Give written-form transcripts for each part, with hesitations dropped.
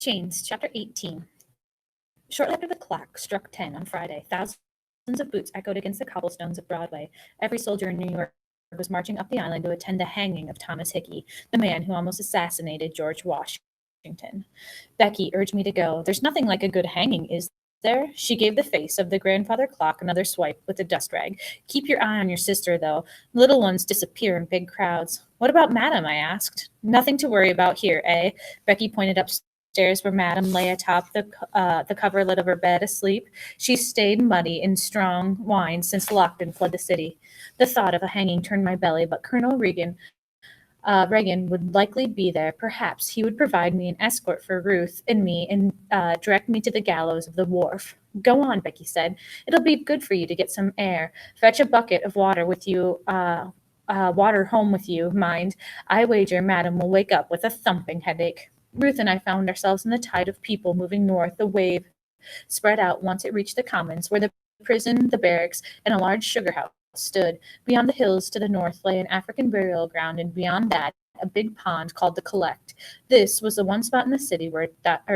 Chains, Chapter 18. Shortly after the clock struck 10 on Friday, thousands of boots echoed against the cobblestones of Broadway. Every soldier in New York was marching up the island to attend the hanging of Thomas Hickey, the man who almost assassinated George Washington. Becky urged me to go. There's nothing like a good hanging, is there? She gave the face of the grandfather clock another swipe with the dust rag. Keep your eye on your sister, though. Little ones disappear in big crowds. What about Madam? I asked. Nothing to worry about here, eh? Becky pointed upstairs where Madam lay atop the coverlet of her bed asleep. She stayed muddy in strong wine since Lockton fled the city. The thought of a hanging turned my belly, but Colonel Reagan would likely be there. Perhaps he would provide me an escort for Ruth and me and direct me to the gallows of the wharf. Go on, Becky said. It'll be good for you to get some air. Fetch a bucket of water with you. Water home with you, mind. I wager Madam will wake up with a thumping headache. Ruth and I found ourselves in the tide of people moving north. The wave spread out once it reached the commons, where the prison, the barracks, and a large sugar house stood. Beyond the hills to the north lay an African burial ground, and beyond that a big pond called the Collect. This was the one spot in the city where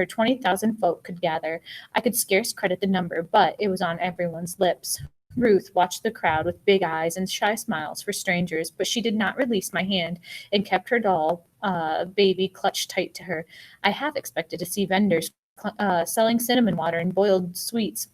20,000 folk could gather. I could scarce credit the number, but it was on everyone's lips. Ruth watched the crowd with big eyes and shy smiles for strangers, but she did not release my hand and kept her doll baby clutched tight to her. I half expected to see vendors selling cinnamon water and boiled sweets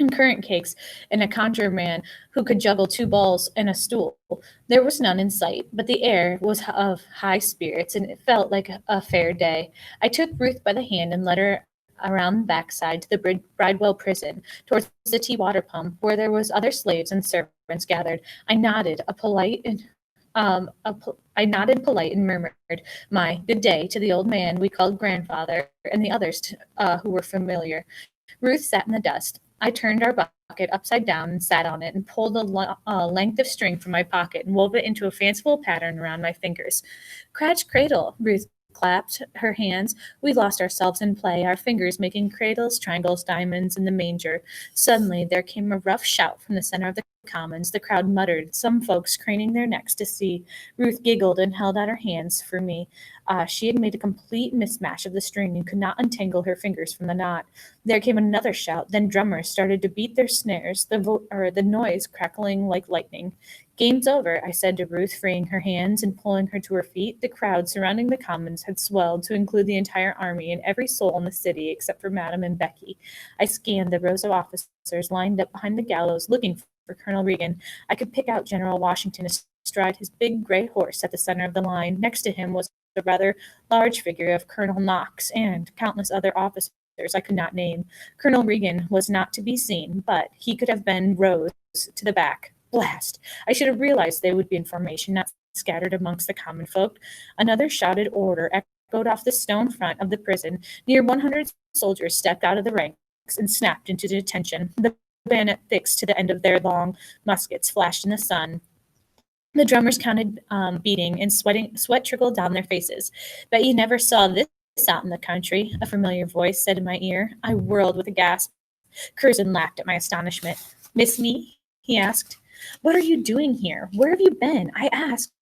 and currant cakes, and a conjure man who could juggle two balls and a stool. There was none in sight, but the air was of high spirits, and it felt like a fair day. I took Ruth by the hand and led her around the backside to the Bridewell prison, towards the tea water pump, where there was other slaves and servants gathered. I nodded polite and murmured my good day to the old man we called grandfather and the others who were familiar. Ruth sat in the dust. I turned our bucket upside down and sat on it and pulled a length of string from my pocket and wove it into a fanciful pattern around my fingers. Cratch cradle, Ruth clapped her hands. We lost ourselves in play, our fingers making cradles, triangles, diamonds in the manger. Suddenly there came a rough shout from the center of the commons. The crowd muttered, some folks craning their necks to see. Ruth giggled and held out her hands for me. She had made a complete mismatch of the string and could not untangle her fingers from the knot. There came another shout. Then drummers started to beat their snares, the noise crackling like lightning. Game's over, I said to Ruth, freeing her hands and pulling her to her feet. The crowd surrounding the commons had swelled to include the entire army and every soul in the city except for Madam and Becky. I scanned the rows of officers lined up behind the gallows, looking for Colonel Reagan. I could pick out General Washington astride his big gray horse at the center of the line. Next to him was a rather large figure of Colonel Knox and countless other officers I could not name. Colonel Reagan was not to be seen, but he could have been rows to the back. Blast! I should have realized they would be in formation, not scattered amongst the common folk. Another shouted order echoed off the stone front of the prison. Near 100 soldiers stepped out of the ranks and snapped into detention. The bayonet fixed to the end of their long muskets flashed in the sun. The drummers counted beating, and sweat trickled down their faces. Bet you never saw this out in the country, a familiar voice said in my ear. I whirled with a gasp. Curzon laughed at my astonishment. Miss me? He asked. What are you doing here? Where have you been? I asked,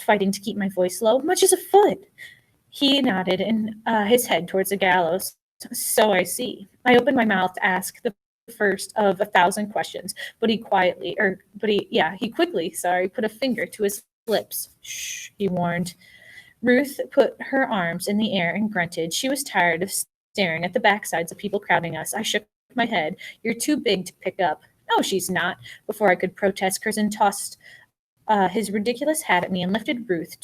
fighting to keep my voice low. Much as a foot. He nodded and his head towards the gallows. So I see. I opened my mouth to ask the first of 1,000 questions, but he quickly, put a finger to his lips. Shh, he warned. Ruth put her arms in the air and grunted. She was tired of staring at the backsides of people crowding us. I shook my head. You're too big to pick up. No, she's not. Before I could protest, Curzon tossed his ridiculous hat at me and lifted Ruth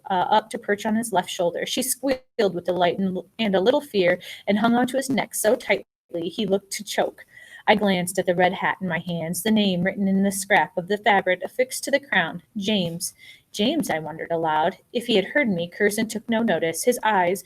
up to perch on his left shoulder. She squealed with delight and a little fear and hung onto his neck so tightly he looked to choke. I glanced at the red hat in my hands, the name written in the scrap of the fabric affixed to the crown. James. James, I wondered aloud. If he had heard me, Curzon took no notice. His eyes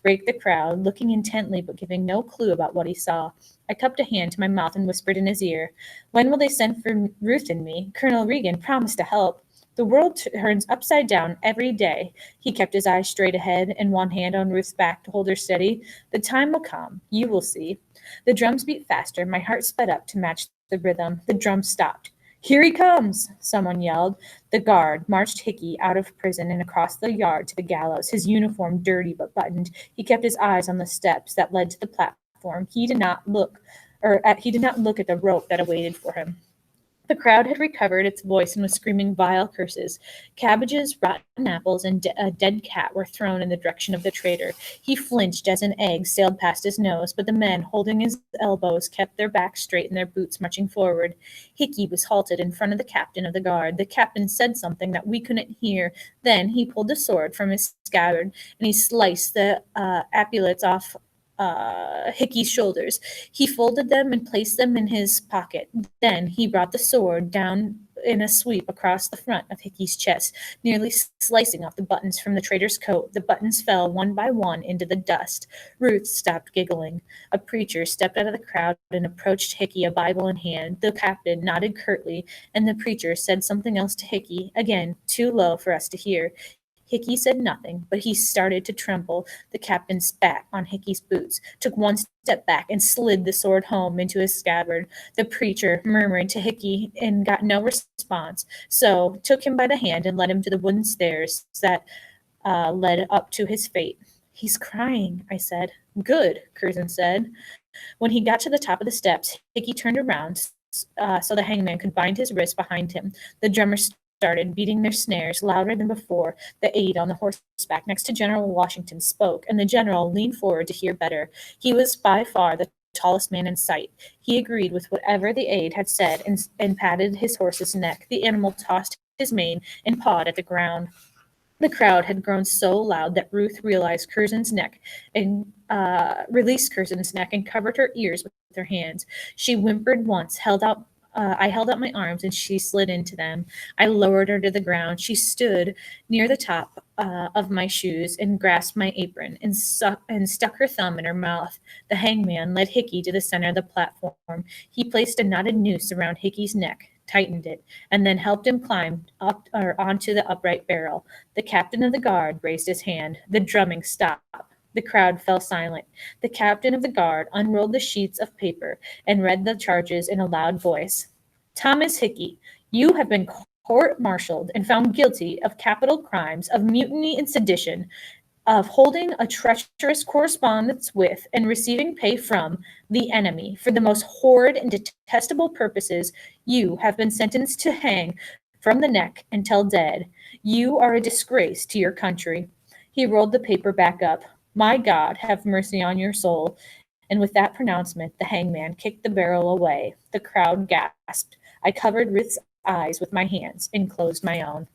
raked the crowd, looking intently but giving no clue about what he saw. I cupped a hand to my mouth and whispered in his ear, When will they send for Ruth and me? Colonel Reagan promised to help. The world turns upside down every day. He kept his eyes straight ahead and one hand on Ruth's back to hold her steady. The time will come. You will see. The drums beat faster. My heart sped up to match the rhythm. The drums stopped. "Here he comes!" someone yelled. The guard marched Hickey out of prison and across the yard to the gallows, his uniform dirty but buttoned. He kept his eyes on the steps that led to the platform. He did not look at the rope that awaited for him. The crowd had recovered its voice and was screaming vile curses. Cabbages, rotten apples, and a dead cat were thrown in the direction of the traitor. He flinched as an egg sailed past his nose, but the men holding his elbows kept their backs straight and their boots marching forward. Hickey was halted in front of the captain of the guard. The captain said something that we couldn't hear. Then he pulled a sword from his scabbard and he sliced the epaulets off Hickey's shoulders. He folded them and placed them in his pocket. Then he brought the sword down in a sweep across the front of Hickey's chest, nearly slicing off the buttons from the traitor's coat. The buttons fell one by one into the dust. Ruth stopped giggling. A preacher stepped out of the crowd and approached Hickey, a Bible in hand. The captain nodded curtly, and the preacher said something else to Hickey, again too low for us to hear. Hickey said nothing, but he started to tremble. The captain spat on Hickey's boots, took one step back, and slid the sword home into his scabbard. The preacher murmured to Hickey and got no response, so took him by the hand and led him to the wooden stairs that led up to his fate. "He's crying," I said. "Good," Curzon said. When he got to the top of the steps, Hickey turned around so the hangman could bind his wrist behind him. The drummers started beating their snares louder than before. The aide on the horseback next to General Washington spoke, and the general leaned forward to hear better. He was by far the tallest man in sight. He agreed with whatever the aide had said and patted his horse's neck. The animal tossed his mane and pawed at the ground. The crowd had grown so loud that Ruth realized Curzon's neck and released Curzon's neck and covered her ears with her hands. She whimpered once, I held out my arms and she slid into them. I lowered her to the ground. She stood near the top of my shoes and grasped my apron and stuck her thumb in her mouth. The hangman led Hickey to the center of the platform. He placed a knotted noose around Hickey's neck, tightened it, and then helped him climb up or onto the upright barrel. The captain of the guard raised his hand. The drumming stopped. The crowd fell silent. The captain of the guard unrolled the sheets of paper and read the charges in a loud voice. "Thomas Hickey, you have been court-martialed and found guilty of capital crimes of mutiny and sedition, of holding a treacherous correspondence with and receiving pay from the enemy for the most horrid and detestable purposes. You have been sentenced to hang from the neck until dead. You are a disgrace to your country." He rolled the paper back up. "My God, have mercy on your soul." And with that pronouncement, the hangman kicked the barrel away. The crowd gasped. I covered Ruth's eyes with my hands and closed my own.